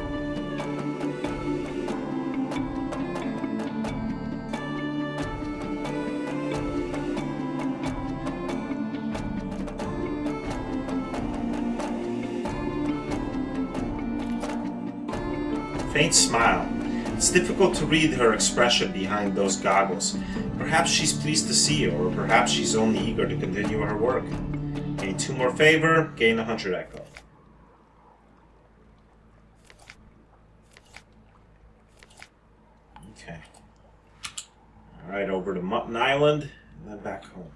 faint smile. It's difficult to read her expression behind those goggles. Perhaps she's pleased to see you, or perhaps she's only eager to continue her work. Gain 2 more favor, gain 100 echo. Okay. Alright, over to Mutton Island, and then back home.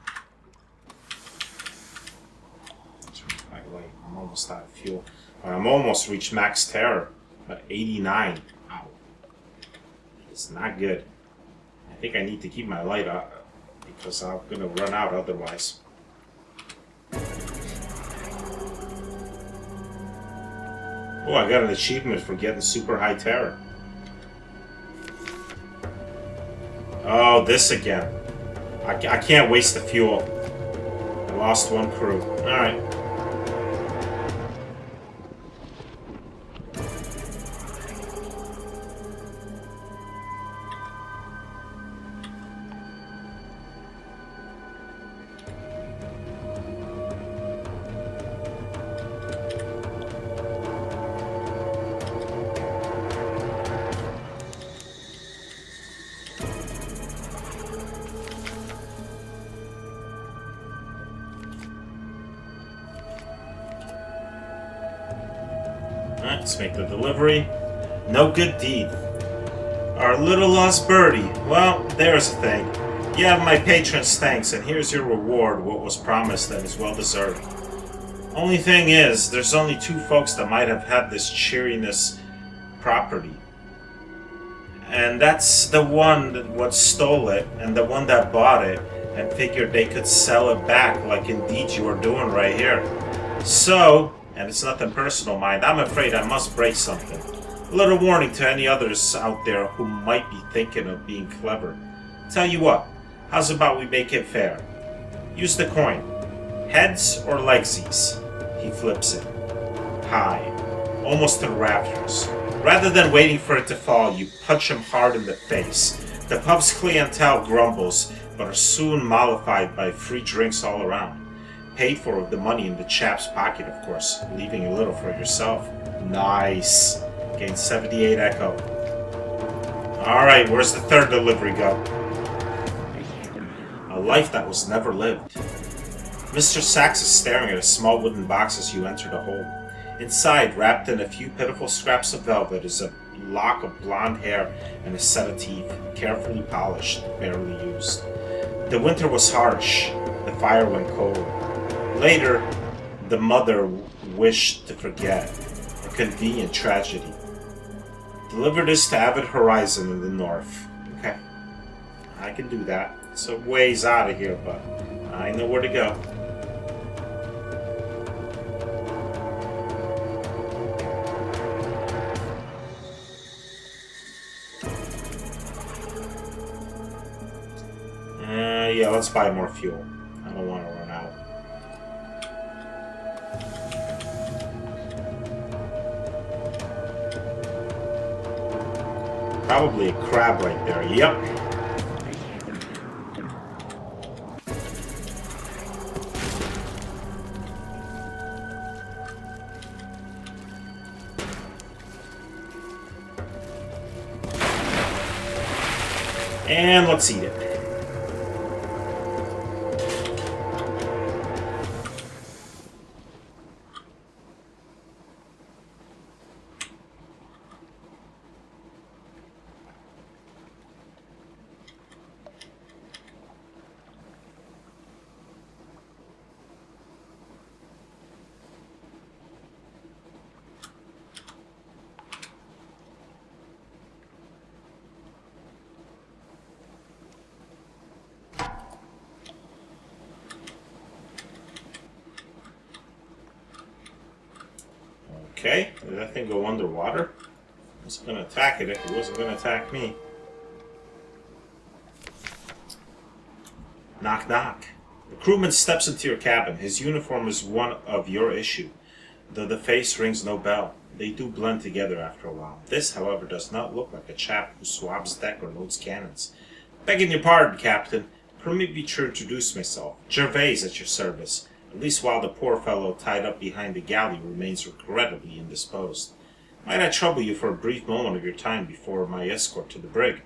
I'm almost out of fuel. I'm almost reached max terror. At 89. Wow. It's not good. I think I need to keep my light up because I'm going to run out otherwise. Oh, I got an achievement for getting super high terror. Oh, this again. I can't waste the fuel. I lost 1 crew. Alright. Let's make the delivery. No good deed. Our little lost birdie. Well, there's the thing. You have my patron's thanks, and here's your reward, what was promised and is well deserved. Only thing is, there's only 2 folks that might have had this cheeriness property. And that's the one that what stole it, and the one that bought it, and figured they could sell it back, like indeed you are doing right here. So, and it's nothing personal, mind, I'm afraid I must break something. A little warning to any others out there who might be thinking of being clever. Tell you what, how's about we make it fair? Use the coin. Heads or legsies? He flips it. High. Almost to the rafters. Rather than waiting for it to fall, you punch him hard in the face. The pub's clientele grumbles, but are soon mollified by free drinks all around. Paid for with the money in the chap's pocket, of course, leaving a little for yourself. Nice. Gain 78 echo. Alright, where's the 3rd delivery go? A life that was never lived. Mr. Sachs is staring at a small wooden box as you enter the home. Inside, wrapped in a few pitiful scraps of velvet, is a lock of blonde hair and a set of teeth, carefully polished, barely used. The winter was harsh. The fire went cold. Later, the mother wished to forget. A convenient tragedy. Deliver this to Avid Horizon in the north. Okay. I can do that. It's a ways out of here, but I know where to go. Yeah, let's buy more fuel. I don't want to run out. Probably a crab right there. Yep. And let's eat it. Okay, did that thing go underwater? I was going to attack it if it wasn't going to attack me. Knock, knock. The crewman steps into your cabin. His uniform is one of your issue, though the face rings no bell. They do blend together after a while. This, however, does not look like a chap who swabs deck or loads cannons. Begging your pardon, Captain. Permit me to introduce myself. Gervais at your service. At least while the poor fellow tied up behind the galley remains regrettably indisposed. Might I trouble you for a brief moment of your time before my escort to the brig?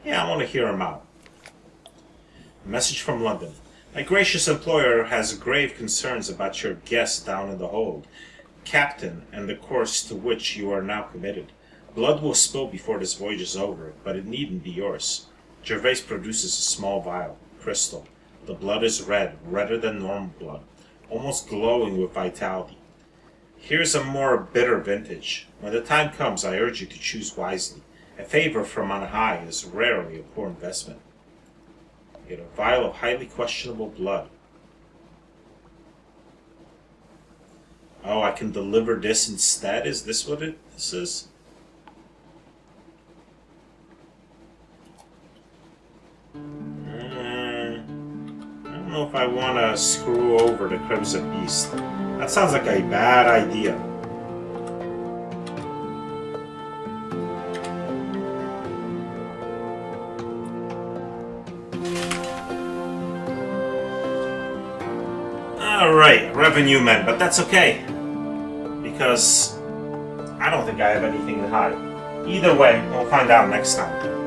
Yeah, I want to hear him out. A message from London. My gracious employer has grave concerns about your guest down in the hold, Captain, and the course to which you are now committed. Blood will spill before this voyage is over, but it needn't be yours. Gervais produces a small vial, crystal. The blood is red, redder than normal blood, almost glowing with vitality. Here's a more bitter vintage. When the time comes, I urge you to choose wisely. A favor from on high is rarely a poor investment. You get a vial of highly questionable blood. Oh, I can deliver this instead? Is this what this is? I don't know if I want to screw over the Crimson Beast. That sounds like a bad idea. Alright, revenue men, but that's okay. Because I don't think I have anything to hide. Either way, we'll find out next time.